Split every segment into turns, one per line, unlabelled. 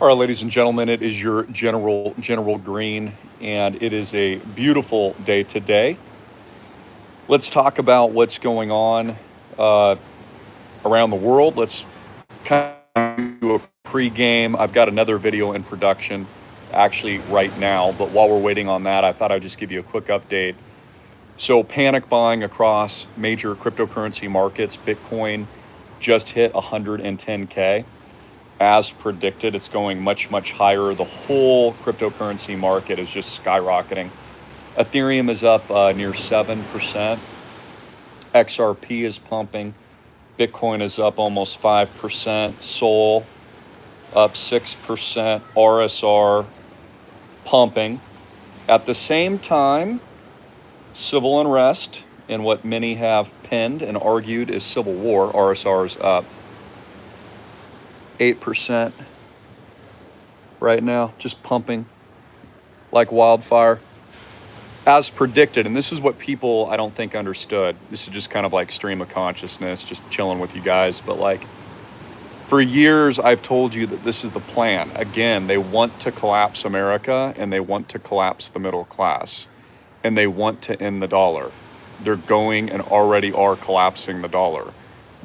All right, ladies and gentlemen, it is your General Greene, and it is a beautiful day today. Let's talk about what's going on uh, around the world. Let's kind of do a pregame. I've got another video in production actually right now, but while we're waiting on that, I thought I'd just give you a quick update. So, panic buying across major cryptocurrency markets. Bitcoin just hit 110K. As predicted, it's going much, much higher. The whole cryptocurrency market is just skyrocketing. Ethereum is up near 7%. XRP is pumping. Bitcoin is up almost 5%. Sol up 6%. RSR pumping. At the same time, civil unrest and what many have penned and argued is civil war. RSR is up 8% right now, just pumping like wildfire. As predicted, and this is what people I don't think understood. This is just kind of like stream of consciousness, just chilling with you guys. But like for years, I've told you that this is the plan. Again, they want to collapse America and they want to collapse the middle class and they want to end the dollar. They're going and already are collapsing the dollar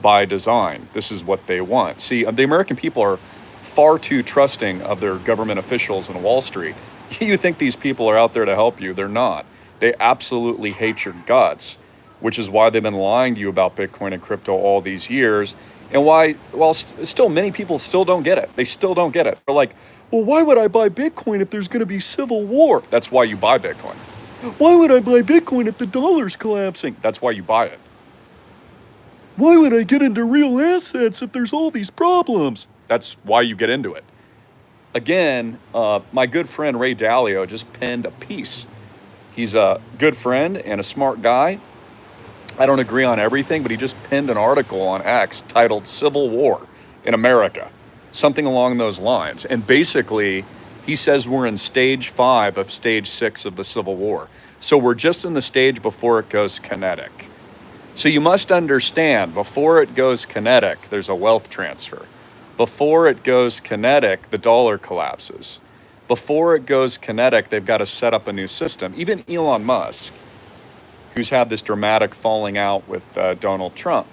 by design. This is what they want. See, the American people are far too trusting of their government officials in Wall Street. You think these people are out there to help you. They're not. They absolutely hate your guts, which is why they've been lying to you about Bitcoin and crypto all these years. And why, well, still many people still don't get it. They still don't get it. They're like, well, why would I buy Bitcoin if there's going to be civil war? That's why you buy Bitcoin. Why would I buy Bitcoin if the dollar's collapsing? That's why you buy it. Why would I get into real assets if there's all these problems? That's why you get into it. Again, my good friend Ray Dalio just penned a piece. He's a good friend and a smart guy. I don't agree on everything, but he just penned an article on X titled Civil War in America, something along those lines. And basically, he says we're in stage 5 of stage 6 of the Civil War. So we're just in the stage before it goes kinetic. So you must understand, before it goes kinetic, there's a wealth transfer. Before it goes kinetic, the dollar collapses. Before it goes kinetic, they've got to set up a new system. Even Elon Musk, who's had this dramatic falling out with Donald Trump,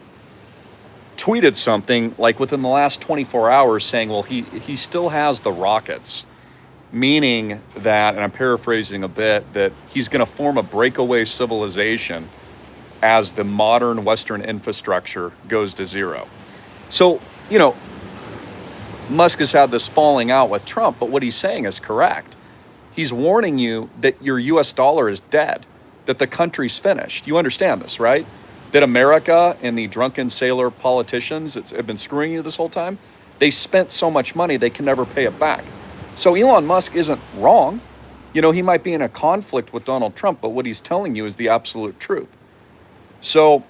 tweeted something like within the last 24 hours saying, well, he still has the rockets, meaning that, and I'm paraphrasing a bit, that he's going to form a breakaway civilization as the modern Western infrastructure goes to zero. So, Musk has had this falling out with Trump, but what he's saying is correct. He's warning you that your US dollar is dead, that the country's finished. You understand this, right? That America and the drunken sailor politicians that have been screwing you this whole time, they spent so much money they can never pay it back. So Elon Musk isn't wrong. He might be in a conflict with Donald Trump, but what he's telling you is the absolute truth. So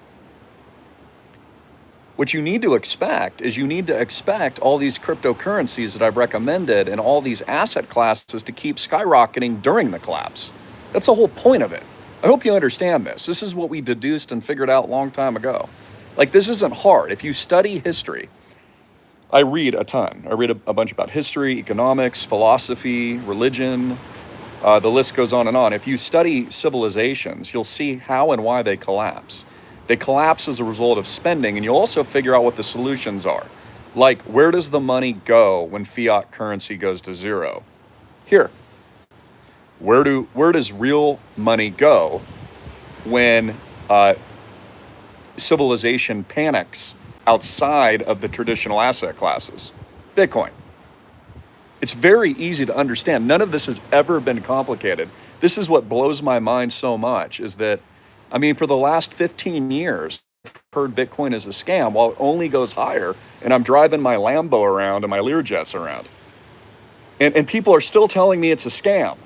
what you need to expect is all these cryptocurrencies that I've recommended and all these asset classes to keep skyrocketing during the collapse. That's the whole point of it. I hope you understand this. This is what we deduced and figured out a long time ago. Like, this isn't hard. If you study history, I read a ton. I read a bunch about history, economics, philosophy, religion. The list goes on and on. If you study civilizations, you'll see how and why they collapse. They collapse as a result of spending, and you'll also figure out what the solutions are. Like, where does the money go when fiat currency goes to zero? Here. Where does real money go when civilization panics outside of the traditional asset classes? Bitcoin. It's very easy to understand. None of this has ever been complicated. This is what blows my mind so much, is that, for the last 15 years, I've heard Bitcoin is a scam while it only goes higher, and I'm driving my Lambo around and my Learjets around. And people are still telling me it's a scam.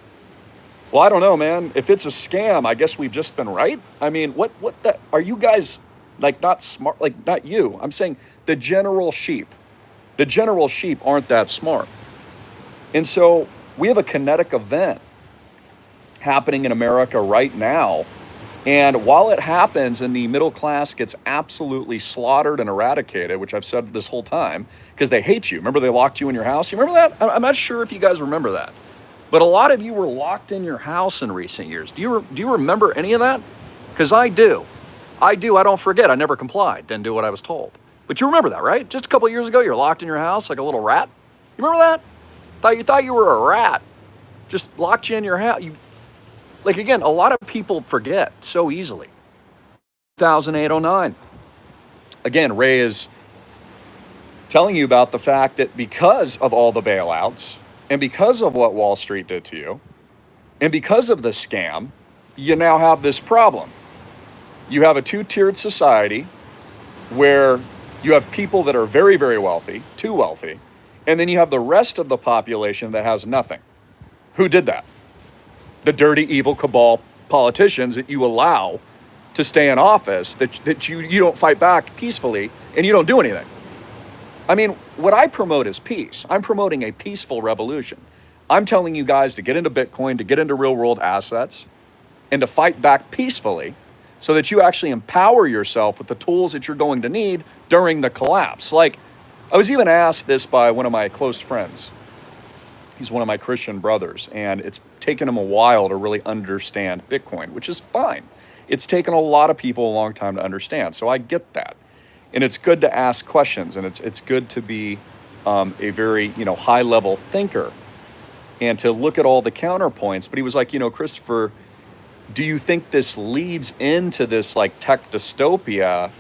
Well, I don't know, man. If it's a scam, I guess we've just been right. Are you guys, not smart? Not you. I'm saying the general sheep. The general sheep aren't that smart. And so we have a kinetic event happening in America right now And while it happens and the middle class gets absolutely slaughtered and eradicated, which I've said this whole time, because they hate you. Remember they locked you in your house? You remember that? I'm not sure if you guys remember that. But a lot of you were locked in your house in recent years. Do you remember any of that? Because I do. I do. I don't forget. I never complied. Didn't do what I was told. But you remember that, right? Just a couple of years ago, you're locked in your house like a little rat. You remember that? Thought you were a rat. Just locked you in your house. Like, again, a lot of people forget so easily. 2008-09. Again, Ray is telling you about the fact that because of all the bailouts and because of what Wall Street did to you and because of the scam, you now have this problem. You have a two-tiered society where you have people that are very, very wealthy, too wealthy, and then you have the rest of the population that has nothing. Who did that? The dirty, evil cabal politicians that you allow to stay in office, that you don't fight back peacefully and you don't do anything. I mean, what I promote is peace. I'm promoting a peaceful revolution. I'm telling you guys to get into Bitcoin, to get into real world assets, and to fight back peacefully so that you actually empower yourself with the tools that you're going to need during the collapse. Like, I was even asked this by one of my close friends. He's one of my Christian brothers, and it's taken him a while to really understand Bitcoin, which is fine. It's taken a lot of people a long time to understand, so I get that. And it's good to ask questions, and it's good to be a very high-level thinker and to look at all the counterpoints. But he was like, Christopher, do you think this leads into this like tech dystopia?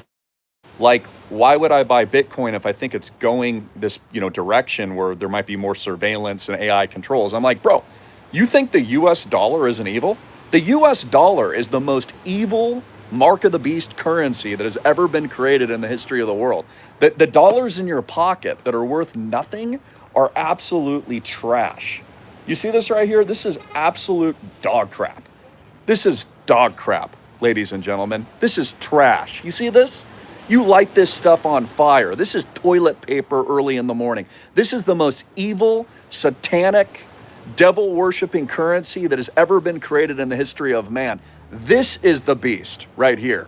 Like, why would I buy Bitcoin if I think it's going this, direction where there might be more surveillance and AI controls? I'm like, bro, you think the US dollar isn't evil? The US dollar is the most evil mark of the beast currency that has ever been created in the history of the world. The dollars in your pocket that are worth nothing are absolutely trash. You see this right here? This is absolute dog crap. This is dog crap, ladies and gentlemen. This is trash. You see this? You light this stuff on fire. This is toilet paper early in the morning. This is the most evil, satanic, devil-worshipping currency that has ever been created in the history of man. This is the beast right here.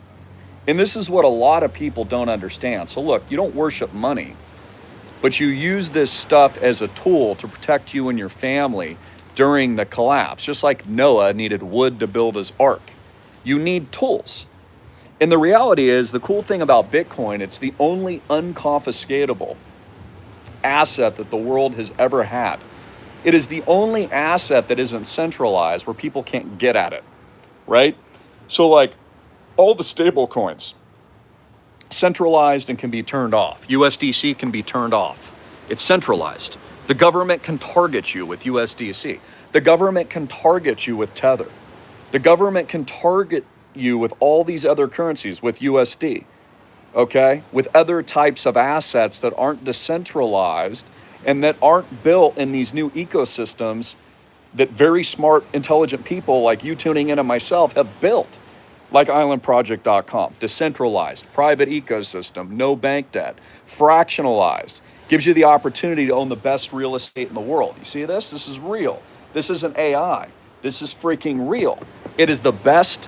And this is what a lot of people don't understand. So look, you don't worship money, but you use this stuff as a tool to protect you and your family during the collapse. Just like Noah needed wood to build his ark. You need tools. And the reality is, the cool thing about Bitcoin, it's the only unconfiscatable asset that the world has ever had. It is the only asset that isn't centralized where people can't get at it, right? So like all the stable coins, centralized and can be turned off. USDC can be turned off. It's centralized. The government can target you with USDC. The government can target you with Tether. The government can target you with all these other currencies, with USD, okay? With other types of assets that aren't decentralized and that aren't built in these new ecosystems that very smart, intelligent people like you tuning in and myself have built, like islandproject.com, decentralized, private ecosystem, no bank debt, fractionalized, gives you the opportunity to own the best real estate in the world. You see this? This is real. This isn't AI. This is freaking real. It is the best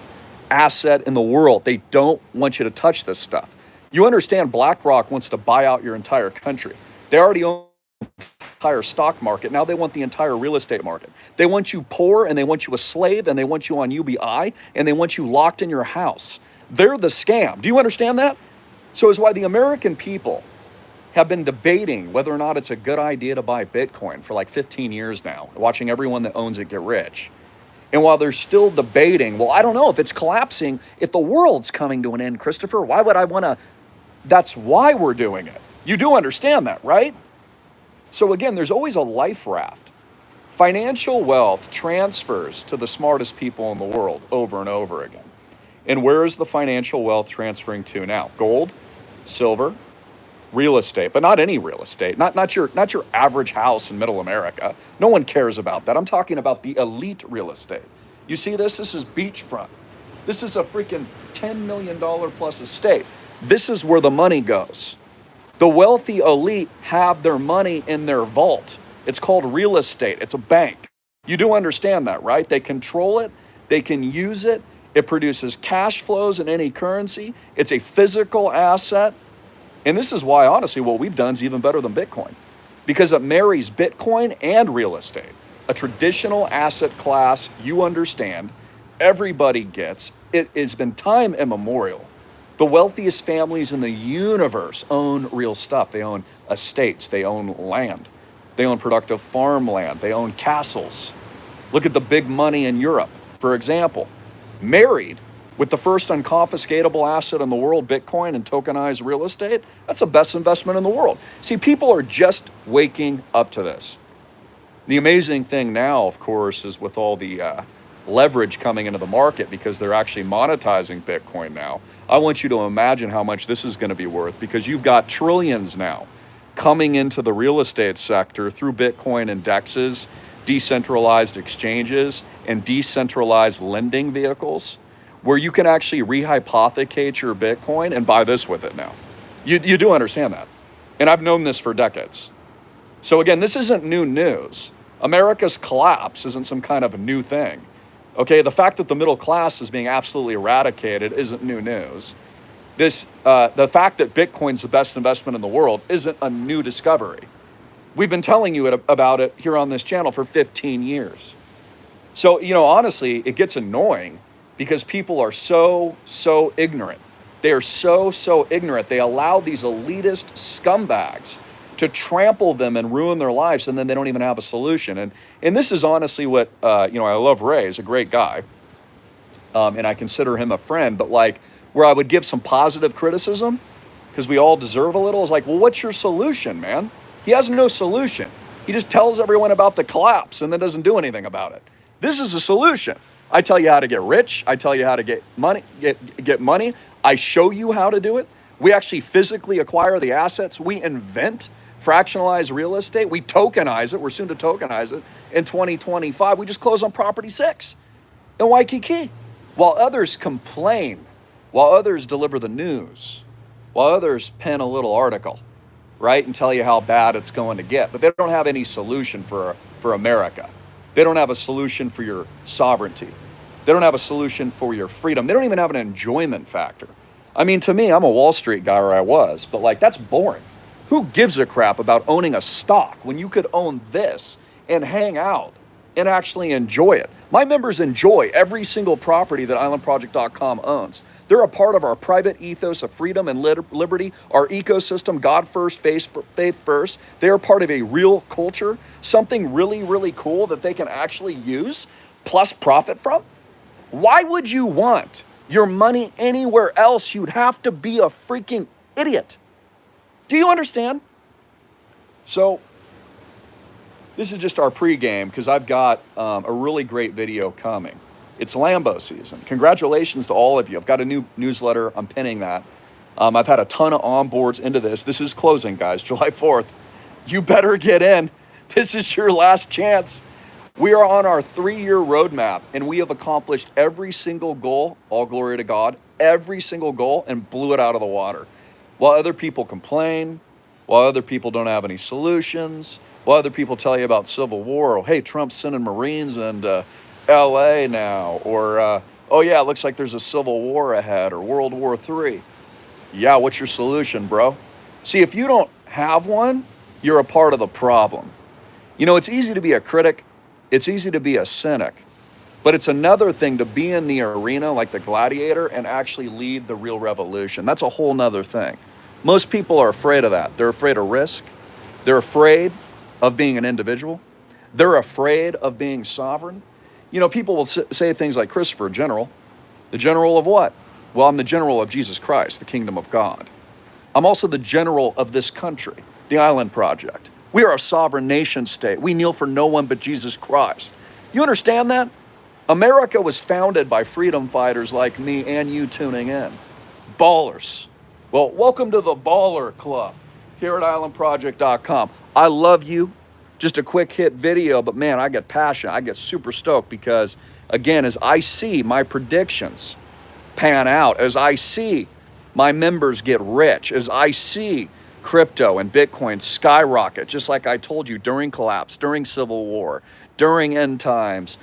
asset in the world. They don't want you to touch this stuff. You understand BlackRock wants to buy out your entire country. They already own the entire stock market. Now they want the entire real estate market. They want you poor, and they want you a slave, and they want you on UBI, and they want you locked in your house. They're the scam. Do you understand that? So it's why the American people have been debating whether or not it's a good idea to buy Bitcoin for like 15 years now, watching everyone that owns it get rich. And while they're still debating, well, I don't know if it's collapsing, if the world's coming to an end, Christopher, why would I want to? That's why we're doing it. You do understand that, right? So again, there's always a life raft. Financial wealth transfers to the smartest people in the world over and over again. And where is the financial wealth transferring to now? Gold, silver, real estate, but not any real estate, not your average house in middle America. No one cares about that. I'm talking about the elite real estate. You see this? This is beachfront. This is a freaking $10 million plus estate. This is where the money goes. The wealthy elite have their money in their vault. It's called real estate. It's a bank. You do understand that, right? They control it. They can use it. It produces cash flows in any currency. It's a physical asset. And this is why, honestly, what we've done is even better than Bitcoin, because it marries Bitcoin and real estate, a traditional asset class you understand, everybody gets. It has been time immemorial. The wealthiest families in the universe own real stuff. They own estates, they own land, they own productive farmland, they own castles. Look at the big money in Europe, for example, married with the first unconfiscatable asset in the world, Bitcoin and tokenized real estate. That's the best investment in the world. See, people are just waking up to this. The amazing thing now, of course, is with all the leverage coming into the market, because they're actually monetizing Bitcoin now. I want you to imagine how much this is going to be worth, because you've got trillions now coming into the real estate sector through Bitcoin indexes, decentralized exchanges, and decentralized lending vehicles, where you can actually rehypothecate your Bitcoin and buy this with it now. You do understand that. And I've known this for decades. So again, this isn't new news. America's collapse isn't some kind of a new thing. Okay, the fact that the middle class is being absolutely eradicated isn't new news. The fact that Bitcoin's the best investment in the world isn't a new discovery. We've been telling you about it here on this channel for 15 years. So, honestly, it gets annoying because people are so ignorant. They are so ignorant. They allow these elitist scumbags to trample them and ruin their lives, and then they don't even have a solution. And this is honestly what, I love Ray. He's a great guy, and I consider him a friend, but where I would give some positive criticism, because we all deserve a little, is well, what's your solution, man? He has no solution. He just tells everyone about the collapse and then doesn't do anything about it. This is a solution. I tell you how to get rich. I tell you how to get money. Get money. I show you how to do it. We actually physically acquire the assets. We invent fractionalized real estate. We tokenize it. We're soon to tokenize it in 2025. We just closed on property 6 in Waikiki. While others complain, while others deliver the news, while others pen a little article, right, and tell you how bad it's going to get, but they don't have any solution for America. They don't have a solution for your sovereignty. They don't have a solution for your freedom. They don't even have an enjoyment factor. I mean, to me, I'm a Wall Street guy, or I was, but that's boring. Who gives a crap about owning a stock when you could own this and hang out and actually enjoy it? My members enjoy every single property that islandproject.com owns. They're a part of our private ethos of freedom and liberty, our ecosystem, God first, faith first. They are part of a real culture, something really, really cool that they can actually use plus profit from. Why would you want your money anywhere else? You'd have to be a freaking idiot. Do you understand? So this is just our pregame, because I've got a really great video coming. It's Lambo season. Congratulations to all of you. I've got a new newsletter. I'm pinning that. I've had a ton of onboards into this. This is closing, guys, July 4th. You better get in. This is your last chance. We are on our 3-year roadmap, and we have accomplished every single goal, all glory to God, every single goal, and blew it out of the water. While other people complain, while other people don't have any solutions, while other people tell you about civil war, or hey, Trump's sending Marines into LA now, or oh yeah, it looks like there's a civil war ahead, or World War III. Yeah, what's your solution, bro? See, if you don't have one, you're a part of the problem. It's easy to be a critic. It's easy to be a cynic. But it's another thing to be in the arena like the gladiator and actually lead the real revolution. That's a whole nother thing. Most people are afraid of that. They're afraid of risk. They're afraid of being an individual. They're afraid of being sovereign. People will say things like, Christopher, general. The general of what? Well, I'm the general of Jesus Christ, the kingdom of God. I'm also the general of this country, the Island Project. We are a sovereign nation state. We kneel for no one but Jesus Christ. You understand that? America was founded by freedom fighters like me and you tuning in. Ballers. Well, welcome to the Baller Club here at islandproject.com. I love you. Just a quick hit video, but man, I get passionate. I get super stoked because, again, as I see my predictions pan out, as I see my members get rich, as I see crypto and Bitcoin skyrocket, just like I told you, during collapse, during civil war, during end times,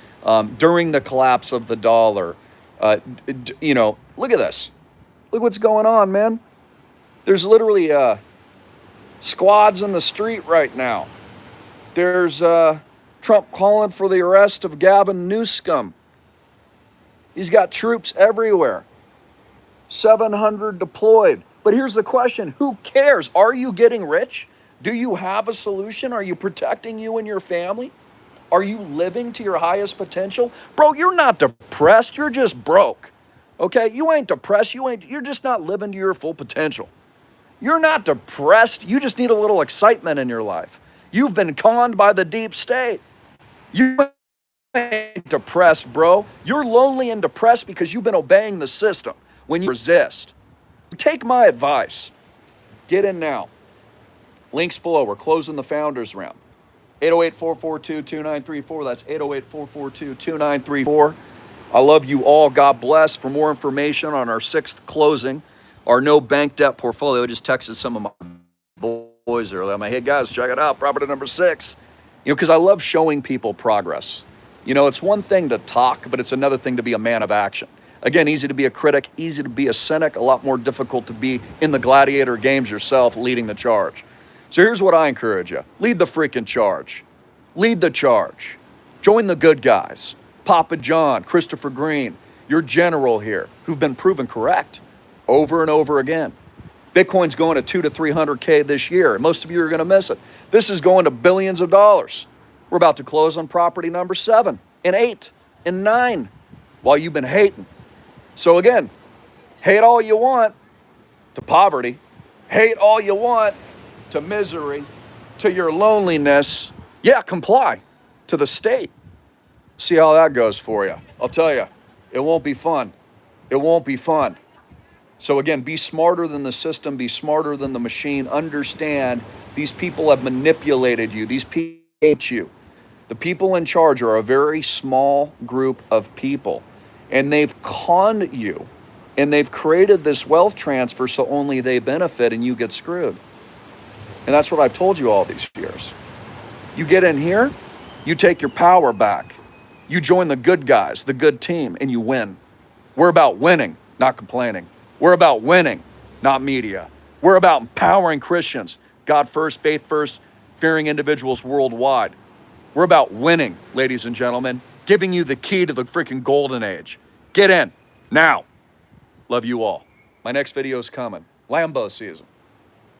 during the collapse of the dollar, You know, look at this. Look what's going on, man. There's literally squads in the street right now. There's Trump calling for the arrest of Gavin Newsom. He's got troops everywhere. 700 deployed. But here's the question, who cares? Are you getting rich? Do you have a solution? Are you protecting you and your family? Are you living to your highest potential? Bro, you're not depressed, you're just broke. Okay? You ain't depressed, you're just not living to your full potential. You're not depressed, you just need a little excitement in your life. You've been conned by the deep state. You ain't depressed, bro. You're lonely and depressed because you've been obeying the system when you resist. Take my advice. Get in now. Links below. We're closing the founders round. 808-442-2934. That's 808-442-2934. I love you all. God bless. For more information on our 6th closing, our no bank debt portfolio, I just texted some of my boys earlier. I'm like, hey guys, check it out. Property number 6. You know, because I love showing people progress. You know, it's one thing to talk, but it's another thing to be a man of action. Again, easy to be a critic, easy to be a cynic, a lot more difficult to be in the gladiator games yourself, leading the charge. So here's what I encourage you. Lead the freaking charge. Lead the charge. Join the good guys. Papa John, Christopher Greene, your general here, who've been proven correct over and over again. Bitcoin's going to 200 to 300K this year, and most of you are going to miss it. This is going to billions of dollars. We're about to close on property number 7 and 8 and 9 while you've been hating. So again, hate all you want to poverty. Hate all you want to misery, to your loneliness. Yeah, comply to the state. See how that goes for you. I'll tell you, it won't be fun. It won't be fun. So again, be smarter than the system, be smarter than the machine. Understand these people have manipulated you. These people hate you. The people in charge are a very small group of people, and they've conned you, and they've created this wealth transfer so only they benefit and you get screwed. And that's what I've told you all these years. You get in here, you take your power back. You join the good guys, the good team, and you win. We're about winning, not complaining. We're about winning, not media. We're about empowering Christians, God first, faith first, fearing individuals worldwide. We're about winning, ladies and gentlemen, giving you the key to the freaking golden age. Get in, now. Love you all. My next video is coming. Lambo season.